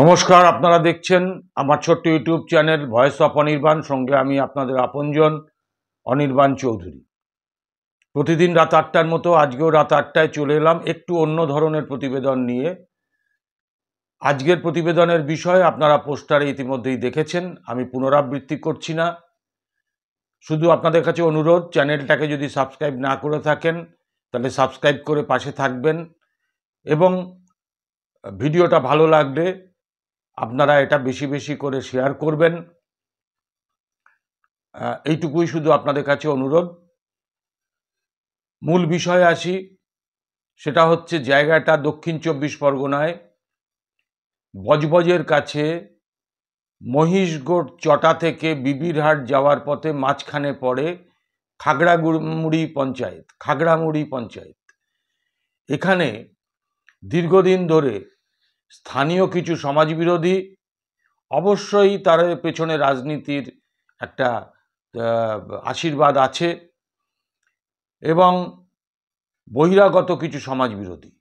নমস্কার, আপনারা দেখছেন আমার ছোট্ট YouTube channel voice of Anirban. সঙ্গে আমি আপনাদের আপনজন অনির্বাণ চৌধুরী। প্রতিদিন রাত 8টার মতো আজকেও রাত 8টায় চলে এলাম একটু অন্য ধরনের প্রতিবেদন নিয়ে। আজকের প্রতিবেদনের বিষয় আপনারা পোস্টারে ইতিমধ্যেই দেখেছেন, আমি পুনরাবৃত্তি করছি না। শুধু আপনাদের কাছে অনুরোধ, চ্যানেলটাকে যদি সাবস্ক্রাইব না করে থাকেন তাহলে সাবস্ক্রাইব করে পাশে থাকবেন, এবং ভিডিওটা ভালো লাগলে আপনারা এটা বেশি বেশি করে শেয়ার করবেন। এইটুকুই শুধু আপনাদের কাছে অনুরোধ। মূল বিষয়ে আসি, সেটা হচ্ছে জায়গাটা দক্ষিণ 24 পরগনায় বজবজের কাছে মহিষগড় চটা থেকে বিবিরহাট যাওয়ার পথে মাঝখানে পড়ে খাগড়ামুড়ি পঞ্চায়েত। এখানে দীর্ঘদিন ধরে স্থানীয় কিছু সমাজবিরোধী, অবশ্যই তার পেছনে রাজনীতির একটা আশীর্বাদ আছে, এবং বহিরাগত কিছু সমাজবিরোধী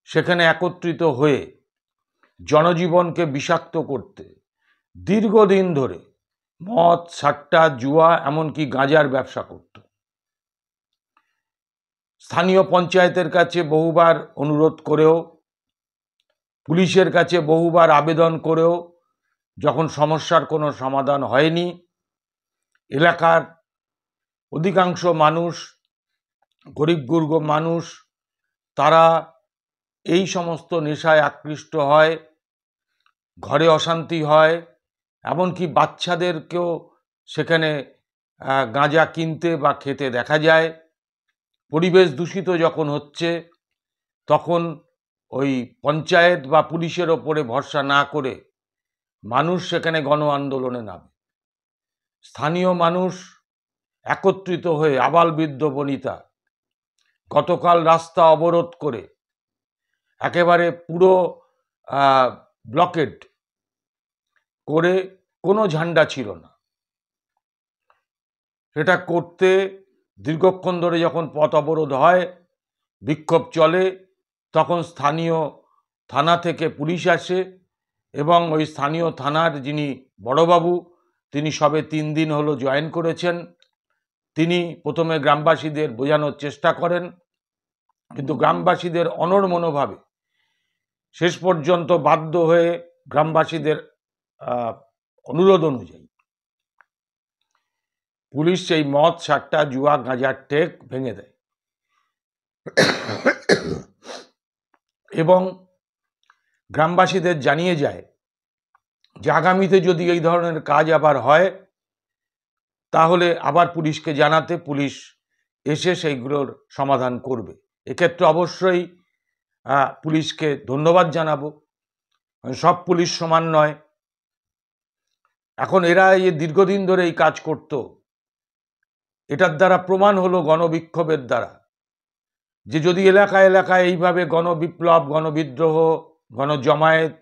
সেখানে একত্রিত হয়ে জনজীবনকে বিষাক্ত করতে দীর্ঘদিন ধরে মদ, সাট্টা, জুয়া, এমনকি গাঁজার ব্যবসা করত। স্থানীয় পঞ্চায়েতের কাছে বহুবার অনুরোধ করেও, পুলিশের কাছে বহুবার আবেদন করেও যখন সমস্যার কোনো সমাধান হয়নি, এলাকার অধিকাংশ মানুষ, গরিব গুর্গ মানুষ, তারা এই সমস্ত নেশায় আকৃষ্ট হয়, ঘরে অশান্তি হয়, এমনকি বাচ্চাদেরকেও সেখানে গাঁজা কিনতে বা খেতে দেখা যায়। পরিবেশ দূষিত যখন হচ্ছে, তখন ওই পঞ্চায়েত বা পুলিশের ওপরে ভরসা না করে মানুষ সেখানে গণ আন্দোলনে নামে। স্থানীয় মানুষ একত্রিত হয়ে আবাল বৃদ্ধ বনিতা গতকাল রাস্তা অবরোধ করে একেবারে পুরো ব্লকেড করে, কোনো ঝান্ডা ছিল না। সেটা করতে দীর্ঘক্ষণ ধরে যখন পথ অবরোধ হয়, বিক্ষোভ চলে, তখন স্থানীয় থানা থেকে পুলিশ আসে, এবং ওই স্থানীয় থানার যিনি বড়বাবু, তিনি সবে 3 দিন হলো জয়েন করেছেন। তিনি প্রথমে গ্রামবাসীদের বোঝানোর চেষ্টা করেন, কিন্তু গ্রামবাসীদের অনড়মনোভাবে শেষ পর্যন্ত বাধ্য হয়ে গ্রামবাসীদের অনুরোধ অনুযায়ী পুলিশ সেই মদ, সাট্টা, জুয়া, গাঁজার টেক ভেঙে দেয়, এবং গ্রামবাসীদের জানিয়ে যায় যে আগামীতে যদি এই ধরনের কাজ আবার হয় তাহলে আবার পুলিশকে জানাতে, পুলিশ এসে সেইগুলোর সমাধান করবে। এক্ষেত্রে অবশ্যই পুলিশকে ধন্যবাদ জানাবো। সব পুলিশ সমান নয়। এখন এরা এই দীর্ঘদিন ধরে এই কাজ করত, এটার দ্বারা প্রমাণ হলো গণবিক্ষোভের দ্বারা, যে যদি এলাকায় এলাকায় এইভাবে গণবিপ্লব, গণবিদ্রোহ, গণজমায়েত,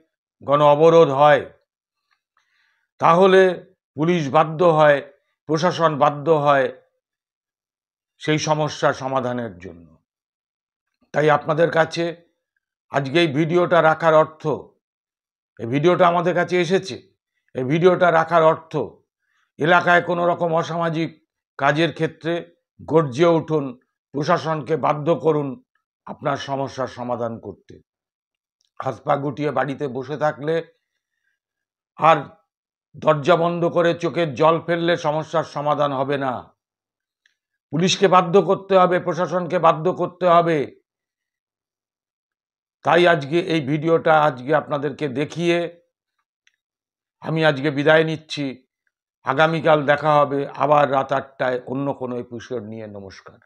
গণ অবরোধ হয়, তাহলে পুলিশ বাধ্য হয়, প্রশাসন বাধ্য হয় সেই সমস্যার সমাধানের জন্য। তাই আপনাদের কাছে আজকে এই ভিডিওটা রাখার অর্থ, এই ভিডিওটা আমাদের কাছে এসেছে, এই ভিডিওটা রাখার অর্থ, এলাকায় কোনো রকম অসামাজিক কাজের ক্ষেত্রে গর্জে উঠুন, প্রশাসনকে বাধ্য করুন আপনার সমস্যার সমাধান করতে। হাত পা গুটিয়ে বাড়িতে বসে থাকলে আর দরজা বন্ধ করে চোখের জল ফেললে সমস্যার সমাধান হবে না। পুলিশকে বাধ্য করতে হবে, প্রশাসনকে বাধ্য করতে হবে। তাই আজকে এই ভিডিওটা আজকে আপনাদেরকে দেখিয়ে আমি আজকে বিদায় নিচ্ছি। আগামীকাল দেখা হবে আবার রাত 8টায় অন্য কোনো এপিসোড নিয়ে। নমস্কার।